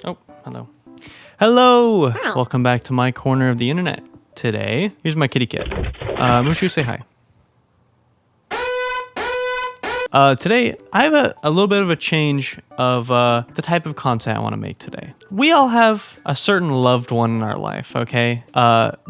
Oh, hello. Hello! Welcome back to my corner of the internet. Today, here's my kitty cat. Mushu, say hi. Today, I have a little bit of a change of the type of content I want to make today. We all have a certain loved one in our life, okay?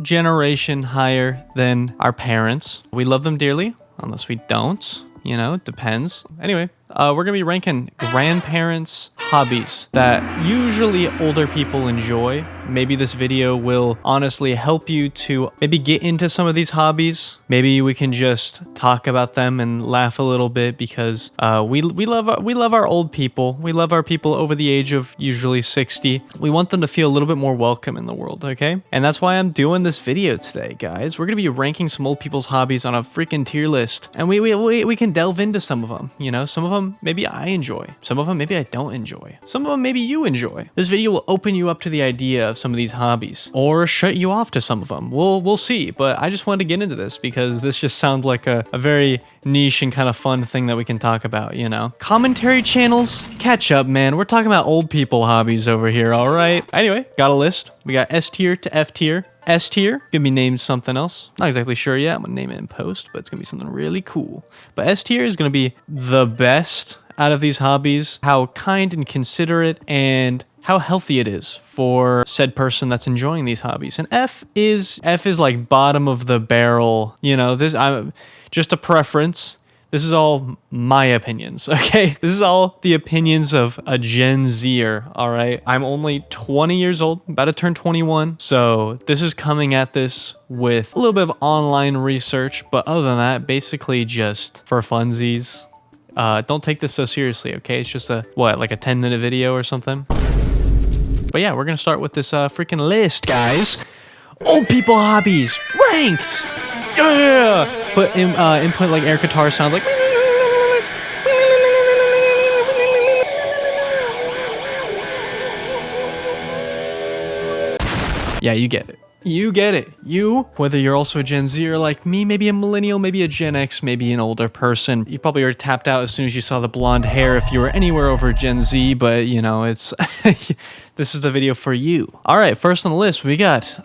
Generation higher than our parents. We love them dearly, unless we don't. You know, it depends. Anyway, we're gonna be ranking grandparents' hobbies that usually older people enjoy. Maybe this video will honestly help you to maybe get into some of these hobbies. Maybe we can just talk about them and laugh a little bit because we love our old people. We love our people over the age of usually 60. We want them to feel a little bit more welcome in the world, okay? And that's why I'm doing this video today, guys. We're gonna be ranking some old people's hobbies on a freaking tier list, and we can delve into some of them. You know, some of them maybe I enjoy, some of them maybe I don't enjoy, some of them maybe you enjoy. This video will open you up to the idea of some of these hobbies, or shut you off to some of them. We'll see, but I just wanted to get into this because this just sounds like a very niche and kind of fun thing that we can talk about, you know? Commentary channels, catch up, man. We're talking about old people hobbies over here, all right? Anyway, got a list. We got S tier to F tier. S tier gonna be named something else. Not exactly sure yet. I'm gonna name it in post, but it's gonna be something really cool. But S tier is gonna be the best out of these hobbies, how kind and considerate and how healthy it is for said person that's enjoying these hobbies. And F is like bottom of the barrel. You know, I'm just a preference. This is all my opinions, okay? This is all the opinions of a Gen Zer, all right? I'm only 20 years old, about to turn 21. So this is coming at this with a little bit of online research. But other than that, basically just for funsies. Don't take this so seriously, okay? It's just like a 10-minute video or something. But yeah, we're gonna start with this freaking list, guys. Old people hobbies, ranked! Yeah! Put in, input like air guitar sounds like. Yeah, you get it. You get it. You, whether you're also a Gen Z or like me, maybe a millennial, maybe a Gen X, maybe an older person. You probably already tapped out as soon as you saw the blonde hair if you were anywhere over Gen Z, but you know, it's this is the video for you. All right, first on the list, we got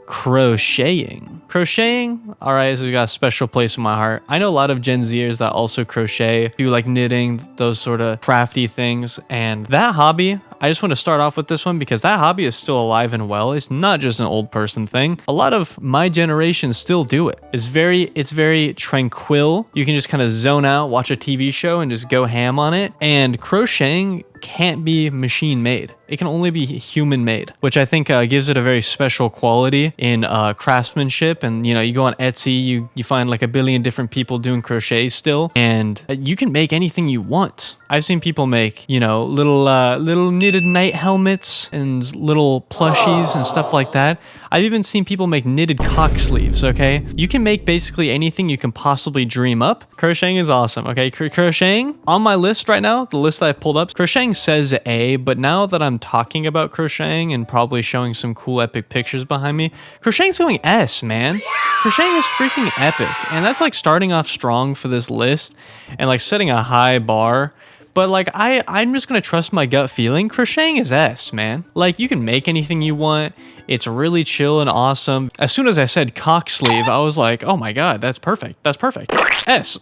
crocheting. Crocheting, all right, so we got a special place in my heart. I know a lot of Gen Zers that also crochet, do like knitting, those sort of crafty things. And that hobby, I just want to start off with this one because that hobby is still alive and well. It's not just an old person thing. A lot of my generation still do it. It's very tranquil. You can just kind of zone out, watch a TV show and just go ham on it. And crocheting can't be machine made. It can only be human made, which I think gives it a very special quality in craftsmanship. And you know, you go on Etsy, you find like a billion different people doing crochet still, and you can make anything you want. I've seen people make, you know, little knitted night helmets and little plushies and stuff like that. I've even seen people make knitted cock sleeves, okay? You can make basically anything you can possibly dream up. Crocheting is awesome, okay? Crocheting, on my list right now, the list that I've pulled up, crocheting says A, but now that I'm talking about crocheting and probably showing some cool epic pictures behind me, crocheting's going S, man. Crocheting is freaking epic, and that's like starting off strong for this list and like setting a high bar. But like I'm just gonna trust my gut feeling. Crocheting is S, man. Like you can make anything you want. It's really chill and awesome. As soon as I said cock sleeve, I was like, oh my god, that's perfect. That's perfect. S.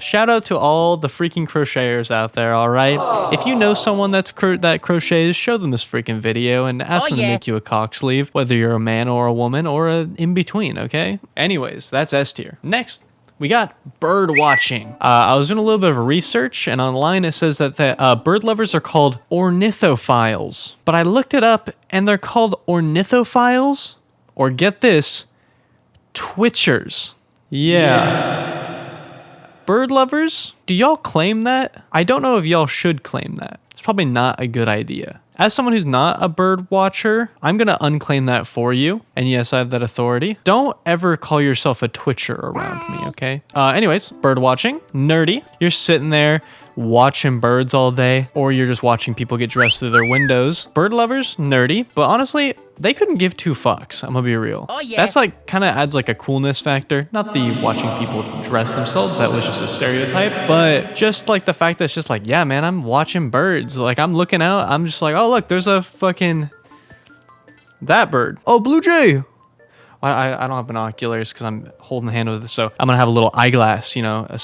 Shout out to all the freaking crocheters out there, all right? If you know someone that crochets, show them this freaking video and ask them to make you a cock sleeve, whether you're a man or a woman or a in between, okay? Anyways, that's S tier. Next, we got bird watching. I was doing a little bit of research, and online it says that the bird lovers are called ornithophiles. But I looked it up, and they're called ornithophiles, or get this, twitchers. Yeah. Bird lovers, do y'all claim that? I don't know if y'all should claim that. It's probably not a good idea. As someone who's not a bird watcher, I'm going to unclaim that for you. And yes, I have that authority. Don't ever call yourself a twitcher around me, okay? Anyways, bird watching, nerdy. You're sitting there watching birds all day, or you're just watching people get dressed through their windows. Bird lovers, nerdy. But honestly, they couldn't give two fucks. I'm gonna be real. Oh, yeah. That's like kind of adds like a coolness factor. Not the watching people dress themselves. That was just a stereotype. But just like the fact that it's just like, yeah, man, I'm watching birds. Like I'm looking out. I'm just like, oh, look, there's a fucking, that bird. Oh, blue jay. I don't have binoculars because I'm holding the hand with this. So I'm going to have a little eyeglass, you know, a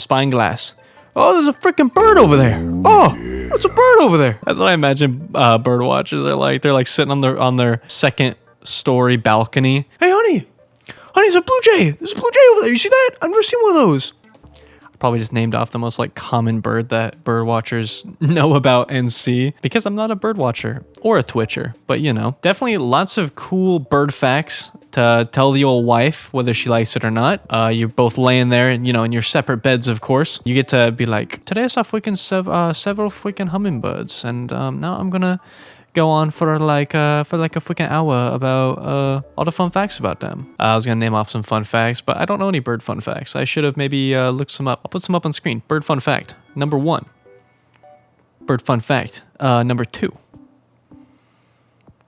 spine glass. Oh, there's a freaking bird over there. Oh, there's a bird over there. That's what I imagine bird watchers are like. They're like sitting on their second story balcony. Hey, honey, there's a blue jay. There's a blue jay over there. You see that? I've never seen one of those. Probably just named off the most like common bird that bird watchers know about and see, because I'm not a bird watcher or a twitcher, but you know, definitely lots of cool bird facts to tell the old wife, whether she likes it or not. You're both laying there and, you know, in your separate beds, of course. You get to be like, today I saw freaking several freaking hummingbirds, and now I'm gonna go on for like a freaking hour about all the fun facts about them. I was gonna name off some fun facts, but I don't know any bird fun facts. I should have maybe looked some up. I'll put some up on screen. Bird fun fact number 1. Bird fun fact number 2.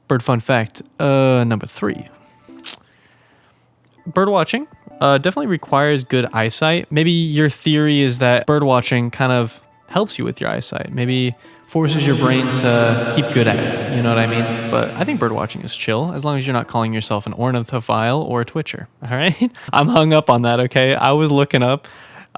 Bird fun fact number 3. Bird watching definitely requires good eyesight. Maybe your theory is that bird watching kind of helps you with your eyesight. Maybe forces your brain to keep good at it. You know what I mean? But I think bird watching is chill, as long as you're not calling yourself an ornithophile or a twitcher. All right? I'm hung up on that, okay? I was looking up,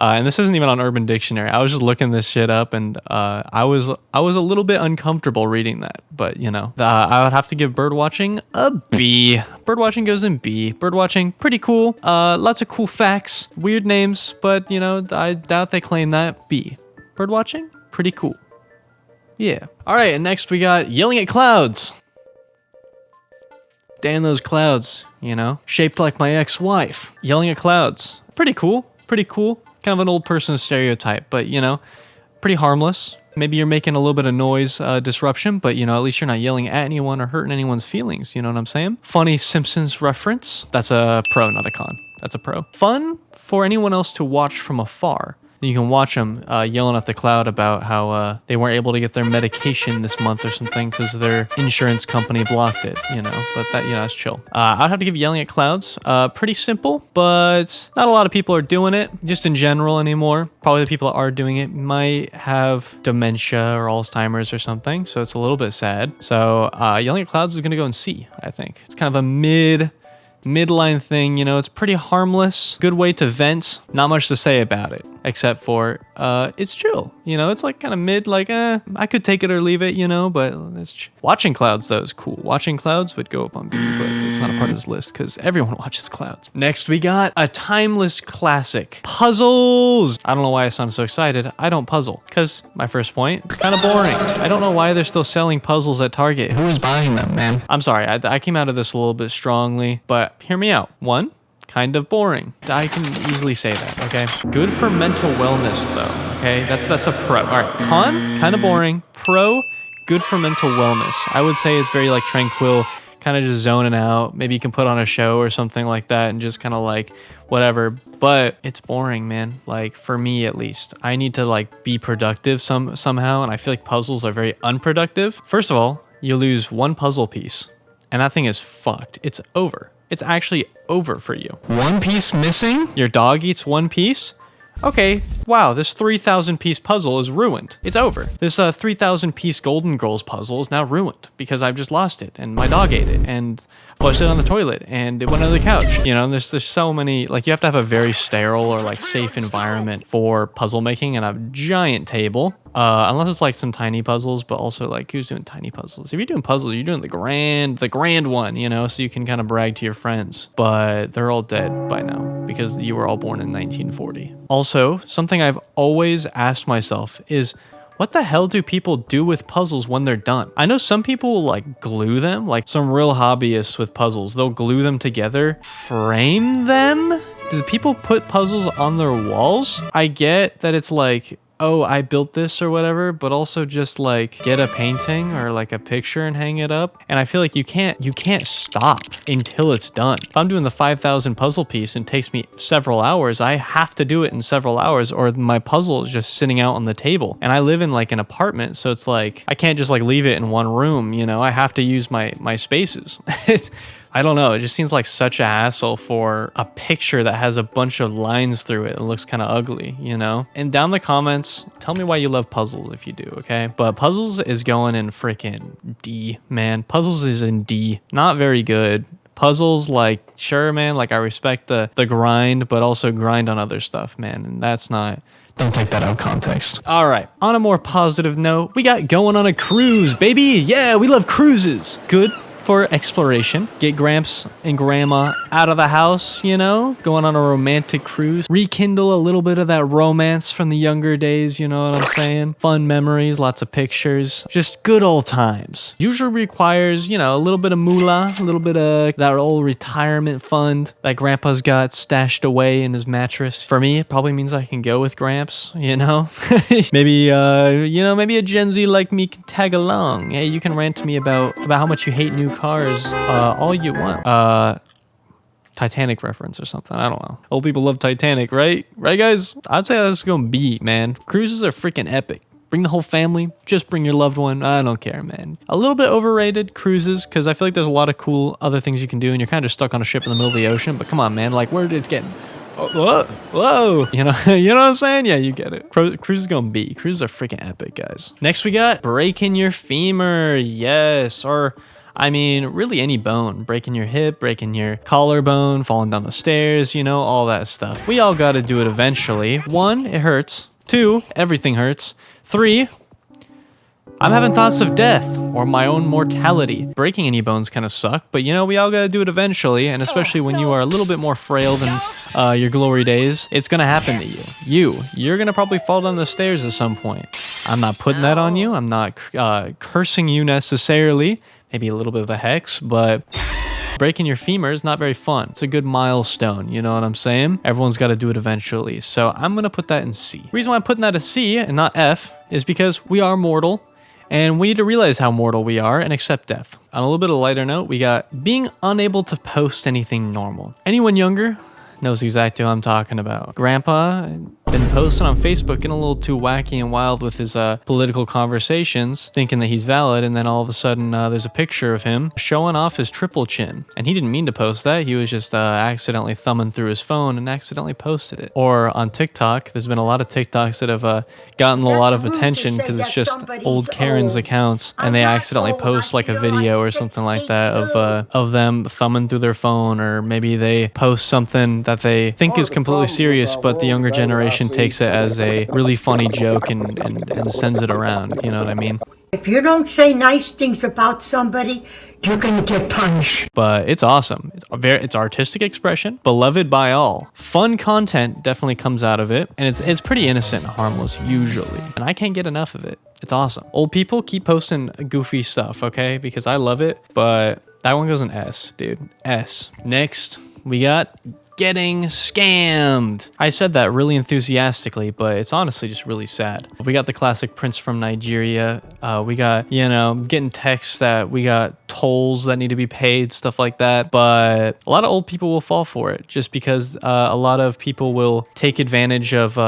and this isn't even on Urban Dictionary. I was just looking this shit up, and I was a little bit uncomfortable reading that. But, you know, I would have to give bird watching a B. Bird watching goes in B. Bird watching, pretty cool. Lots of cool facts, weird names, but, you know, I doubt they claim that. B. Bird watching, pretty cool. Yeah. All right, and next we got yelling at clouds. Damn those clouds, you know, shaped like my ex-wife. Yelling at clouds. Pretty cool. Pretty cool. Kind of an old person stereotype, but, you know, pretty harmless. Maybe you're making a little bit of noise disruption, but, you know, at least you're not yelling at anyone or hurting anyone's feelings. You know what I'm saying? Funny Simpsons reference. That's a pro, not a con. That's a pro. Fun for anyone else to watch from afar. You can watch them yelling at the cloud about how they weren't able to get their medication this month or something because their insurance company blocked it, you know. But that, you know, it's chill. I'd have to give yelling at clouds pretty simple, but not a lot of people are doing it just in general anymore. Probably the people that are doing it might have dementia or Alzheimer's or something, so it's a little bit sad. So yelling at clouds is going to go in C, I think. It's kind of a midline thing, you know. It's pretty harmless, good way to vent. Not much to say about it except for it's chill, you know. It's like kind of mid, like I could take it or leave it, you know, but it's watching clouds though is cool. Watching clouds would go up on B, but it's not a part of this list because everyone watches clouds. Next we got a timeless classic, puzzles. I don't know why I sound so excited. I don't puzzle because my first point, kind of boring. I don't know why they're still selling puzzles at Target. Who is buying them, man? I'm sorry, I came out of this a little bit strongly, but hear me out. 1, kind of boring. I can easily say that, okay? Good for mental wellness though, okay? That's a pro. All right, con, kind of boring. Pro, good for mental wellness. I would say it's very like tranquil, kind of just zoning out. Maybe you can put on a show or something like that and just kind of like whatever, but it's boring, man. Like for me at least, I need to like be productive somehow, and I feel like puzzles are very unproductive. First of all, you lose one puzzle piece and that thing is fucked. It's over. It's actually over for you. One piece missing? Your dog eats one piece? Okay, wow, this 3,000 piece puzzle is ruined. It's over. This 3,000 piece Golden Girls puzzle is now ruined because I've just lost it and my dog ate it and flushed it on the toilet and it went under the couch. You know, there's so many, like you have to have a very sterile or like safe environment for puzzle making and a giant table. Unless it's like some tiny puzzles, but also like who's doing tiny puzzles? If you're doing puzzles, you're doing the grand one, you know, so you can kind of brag to your friends, but they're all dead by now because you were all born in 1940. Also, something I've always asked myself is, what the hell do people do with puzzles when they're done? I know some people will like glue them, like some real hobbyists with puzzles. They'll glue them together, frame them. Do people put puzzles on their walls? I get that it's like oh, I built this or whatever, but also just like get a painting or like a picture and hang it up. And I feel like you can't stop until it's done. If I'm doing the 5,000 puzzle piece and it takes me several hours, I have to do it in several hours or my puzzle is just sitting out on the table. And I live in like an apartment, so it's like I can't just like leave it in one room, you know. I have to use my spaces. I don't know. It just seems like such a hassle for a picture that has a bunch of lines through it. It looks kind of ugly, you know? And down in the comments, tell me why you love puzzles if you do, okay? But puzzles is going in freaking D, man. Puzzles is in D. Not very good. Puzzles, like, sure, man, like I respect the grind, but also grind on other stuff, man. And that's not... Don't take that out of context. All right. On a more positive note, we got going on a cruise, baby. Yeah, we love cruises. Good for exploration. Get Gramps and Grandma out of the house, you know, going on a romantic cruise. Rekindle a little bit of that romance from the younger days, you know what I'm saying? Fun memories, lots of pictures, just good old times. Usually requires, you know, a little bit of moolah, a little bit of that old retirement fund that Grandpa's got stashed away in his mattress. For me, it probably means I can go with Gramps, you know? Maybe, you know, maybe a Gen Z like me can tag along. Hey, you can rant to me about how much you hate new cars all you want. Titanic reference or something. I don't know. Old people love Titanic, right? Right, guys? I'd say that's gonna be, man. Cruises are freaking epic. Bring the whole family. Just bring your loved one. I don't care, man. A little bit overrated, cruises, because I feel like there's a lot of cool other things you can do, and you're kind of stuck on a ship in the middle of the ocean. But come on, man. Like, where did it get? Oh, whoa. You know what I'm saying? Yeah, you get it. Cruise is gonna be. Cruises are freaking epic, guys. Next, we got breaking your femur. Yes, or... I mean, really any bone. Breaking your hip, breaking your collarbone, falling down the stairs, you know, all that stuff. We all gotta do it eventually. 1, it hurts. 2, everything hurts. 3, I'm having thoughts of death or my own mortality. Breaking any bones kind of suck, but you know, we all gotta do it eventually, and especially when you are a little bit more frail than your glory days, it's gonna happen to you. You're gonna probably fall down the stairs at some point. I'm not putting that on you. I'm not cursing you necessarily. Maybe a little bit of a hex, but breaking your femur is not very fun. It's a good milestone, you know what I'm saying? Everyone's got to do it eventually. So I'm going to put that in C. The reason why I'm putting that as C and not F is because we are mortal and we need to realize how mortal we are and accept death. On a little bit of a lighter note, we got being unable to post anything normal. Anyone younger knows exactly what I'm talking about. Grandpa been posting on Facebook, getting a little too wacky and wild with his political conversations, thinking that he's valid, and then all of a sudden there's a picture of him showing off his triple chin. And he didn't mean to post that. He was just accidentally thumbing through his phone and accidentally posted it. Or on TikTok, there's been a lot of TikToks that have gotten a lot of attention because it's just old Karen's accounts, and they accidentally post like a video or something like that of them thumbing through their phone, or maybe they post something that they think is completely serious, but the younger generation takes it as a really funny joke and sends it around. You know what I mean? If you don't say nice things about somebody, you're gonna get punished. But it's awesome. It's artistic expression, beloved by all. Fun content definitely comes out of it, and it's pretty innocent and harmless usually. And I can't get enough of it. It's awesome. Old people keep posting goofy stuff, okay? Because I love it, but that one goes in S, dude. S. Next, we got getting scammed. I said that really enthusiastically, but it's honestly just really sad. We got the classic prince from Nigeria. We got, you know, getting texts that we got tolls that need to be paid, stuff like that. But a lot of old people will fall for it just because a lot of people will take advantage of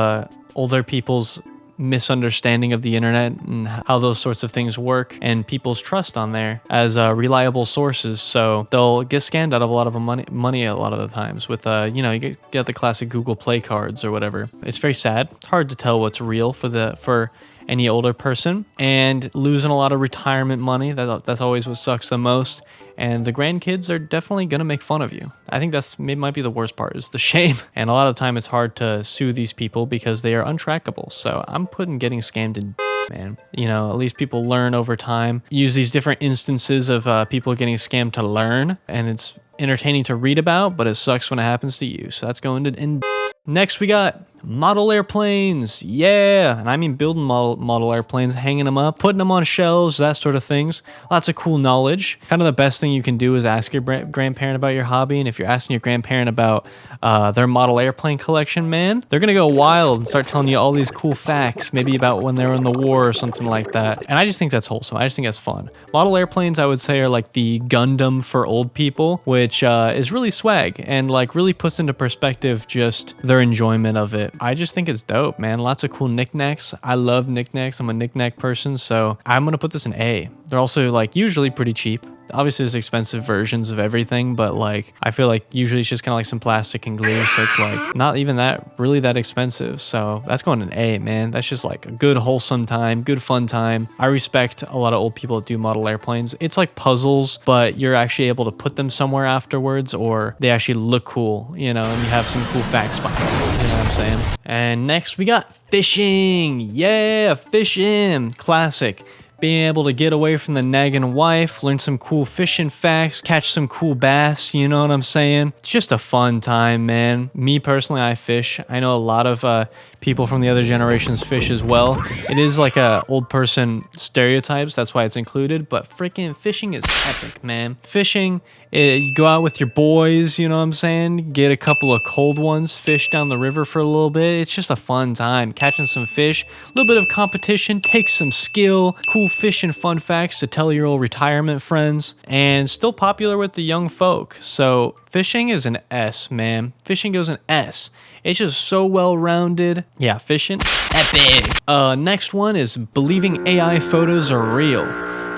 older people's misunderstanding of the internet and how those sorts of things work and people's trust on there as reliable sources. So they'll get scammed out of a lot of money a lot of the times with you know, you get the classic Google Play cards or whatever. It's very sad. It's hard to tell what's real for any older person, and losing a lot of retirement money. That's always what sucks the most. And the grandkids are definitely gonna make fun of you. I think that's might be the worst part, is the shame. And a lot of the time it's hard to sue these people because they are untrackable. So I'm putting getting scammed in, man. You know, at least people learn over time. Use these different instances of people getting scammed to learn, and it's entertaining to read about, but it sucks when it happens to you. So that's going to in. Next, we got Model airplanes, yeah. And I mean building model airplanes, hanging them up, putting them on shelves, that sort of things. Lots of cool knowledge. Kind of the best thing you can do is ask your grandparent about your hobby. And if you're asking your grandparent about their model airplane collection, man, they're gonna go wild and start telling you all these cool facts, maybe about when they were in the war or something like that. And I just think that's wholesome. I just think that's fun. Model airplanes, I would say, are like the Gundam for old people, which is really swag and like really puts into perspective just their enjoyment of it. I just think it's dope, man. Lots of cool knickknacks. I love knickknacks. I'm a knickknack person, so I'm gonna put this in A. They're also like usually pretty cheap. Obviously there's expensive versions of everything, but like I feel like usually it's just kind of like some plastic and glue, so it's like not even that expensive. So that's going in A, man. That's just like a good wholesome time, good fun time. I respect a lot of old people that do model airplanes. It's like puzzles, but you're actually able to put them somewhere afterwards, or they actually look cool, you know, and you have some cool facts behind it, you know what I'm saying? And next we got fishing. Yeah, fishing, classic. Being able to get away from the nagging wife, learn some cool fishing facts, catch some cool bass, you know what I'm saying? It's just a fun time, man. Me personally, I fish. I know a lot of people from the other generations fish as well. It is like a old person stereotypes, that's why it's included, but freaking fishing is epic, man. Fishing, you go out with your boys, you know what I'm saying? Get a couple of cold ones, fish down the river for a little bit. It's just a fun time. Catching some fish, a little bit of competition, takes some skill, cool fishing fun facts to tell your old retirement friends, and still popular with the young folk. So fishing is an S, man. Fishing goes an S. It's just so well-rounded. Yeah, fishing, epic. Next one is believing AI photos are real.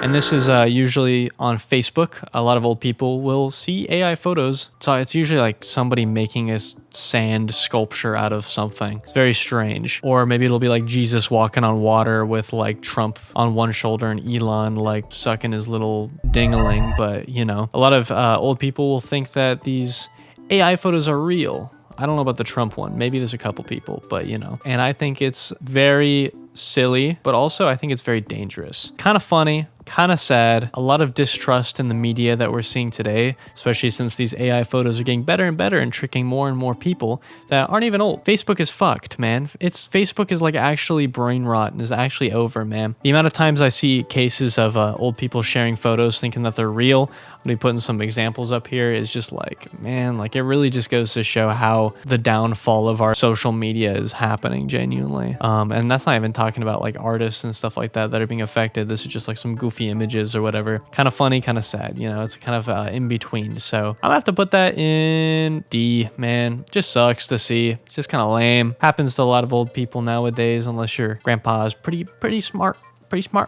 And this is usually on Facebook. A lot of old people will see AI photos. So it's usually like somebody making a sand sculpture out of something. It's very strange. Or maybe it'll be like Jesus walking on water with like Trump on one shoulder and Elon like sucking his little dingling. But you know, a lot of old people will think that these AI photos are real. I don't know about the Trump one. Maybe there's a couple people, but you know. And I think it's very silly, but also I think it's very dangerous. Kind of funny, kind of sad. A lot of distrust in the media that we're seeing today, especially since these AI photos are getting better and better and tricking more and more people that aren't even old. Facebook is fucked, man. Facebook is like actually brain rot and is actually over, man. The amount of times I see cases of old people sharing photos thinking that they're real, I'm gonna be putting some examples up here, is just like, man, like it really just goes to show how the downfall of our social media is happening genuinely. And that's not even talking about like artists and stuff like that are being affected. This is just like some goofy images or whatever. Kind of funny, kind of sad, you know, it's kind of in between. So I'm gonna have to put that in D, man. Just sucks to see. It's just kind of lame. Happens to a lot of old people nowadays, unless your grandpa's pretty smart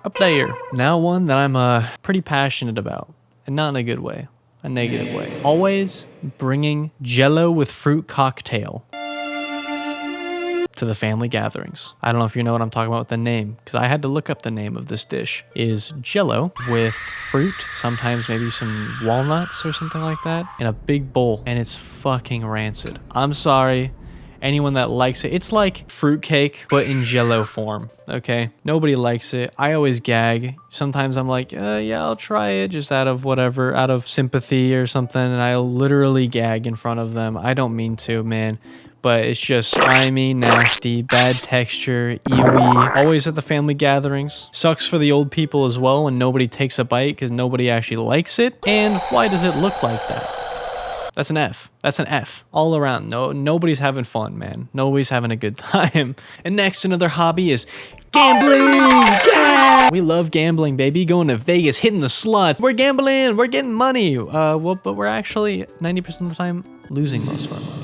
up there. Now one that I'm pretty passionate about, and not in a good way, a negative way. Always bringing Jello with fruit cocktail to the family gatherings. I don't know if you know what I'm talking about with the name, because I had to look up the name of this dish. Is Jello with fruit, sometimes maybe some walnuts or something like that, in a big bowl, and it's fucking rancid. I'm sorry, anyone that likes it. It's like fruitcake, but in Jello form, okay? Nobody likes it. I always gag. Sometimes I'm like, yeah, I'll try it, just out of sympathy or something, and I'll literally gag in front of them. I don't mean to, man. But it's just slimy, nasty, bad texture, ewy. Always at the family gatherings. Sucks for the old people as well when nobody takes a bite because nobody actually likes it. And why does it look like that? That's an F. That's an F. All around. Nobody's having fun, man. Nobody's having a good time. And next, another hobby is gambling. Yeah! We love gambling, baby. Going to Vegas, hitting the slots. We're gambling. We're getting money. Well, but we're actually 90% of the time losing most of our money.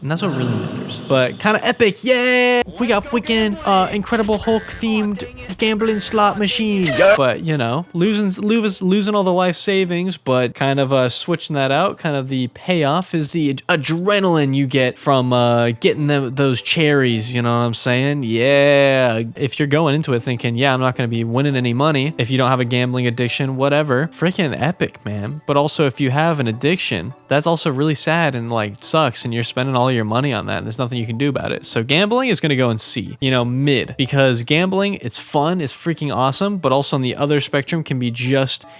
And that's what really matters. But kind of epic, yeah! We got freaking Incredible Hulk themed gambling slot machine. Yeah. But you know, losing all the life savings, but kind of switching that out. Kind of the payoff is the adrenaline you get from getting those cherries. You know what I'm saying? Yeah. If you're going into it thinking, yeah, I'm not going to be winning any money. If you don't have a gambling addiction, whatever. Freaking epic, man. But also, if you have an addiction, that's also really sad and like sucks, and you're spending all your money on that and there's nothing you can do about it. So gambling is going to go in C, you know, mid, because gambling, it's fun, it's freaking awesome, but also on the other spectrum can be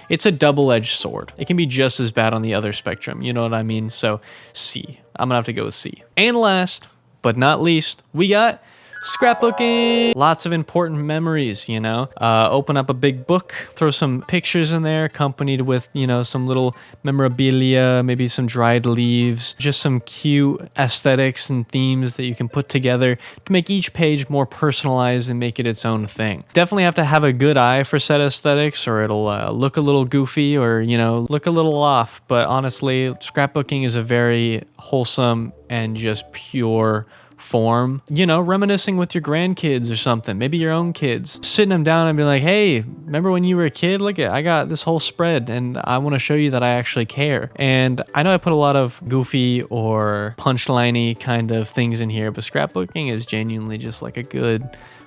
it's a double-edged sword. It can be just as bad on the other spectrum, you know what I mean? So C, I'm gonna have to go with C. And last but not least, we got scrapbooking. Lots of important memories, you know. Open up a big book, throw some pictures in there, accompanied with, you know, some little memorabilia, maybe some dried leaves, just some cute aesthetics and themes that you can put together to make each page more personalized and make it its own thing. Definitely have to have a good eye for set aesthetics, or it'll look a little goofy, or, you know, look a little off. But honestly, scrapbooking is a very wholesome and just pure form, you know, reminiscing with your grandkids or something, maybe your own kids, sitting them down and be like, hey, remember when you were a kid? Look at, I got this whole spread and I want to show you that I actually care. And I know I put a lot of goofy or punchliney kind of things in here, but scrapbooking is genuinely just like a good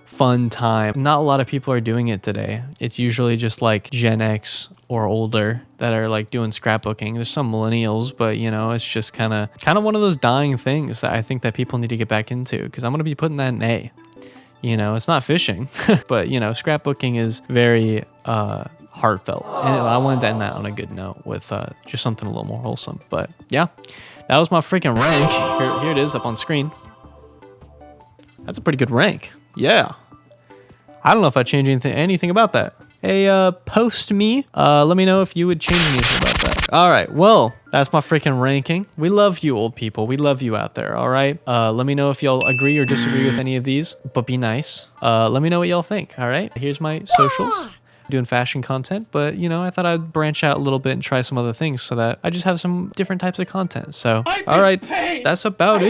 fun time. Not a lot of people are doing it today. It's usually just like Gen X or older that are like doing scrapbooking. There's some millennials, but you know, it's just kind of one of those dying things that I think that people need to get back into, because I'm going to be putting that in A. You know, it's not fishing, but you know, scrapbooking is very heartfelt. And I wanted to end that on a good note with just something a little more wholesome. But yeah, that was my freaking rank. Here it is up on screen. That's a pretty good rank. Yeah. I don't know if I changed anything about that. Hey, post me. Let me know if you would change anything about that. All right. Well, that's my freaking ranking. We love you, old people. We love you out there. All right. Let me know if y'all agree or disagree with any of these, but be nice. Let me know what y'all think. All right. Here's my socials. Doing fashion content, but you know, I thought I'd branch out a little bit and try some other things so that I just have some different types of content. So, all right. That's about it.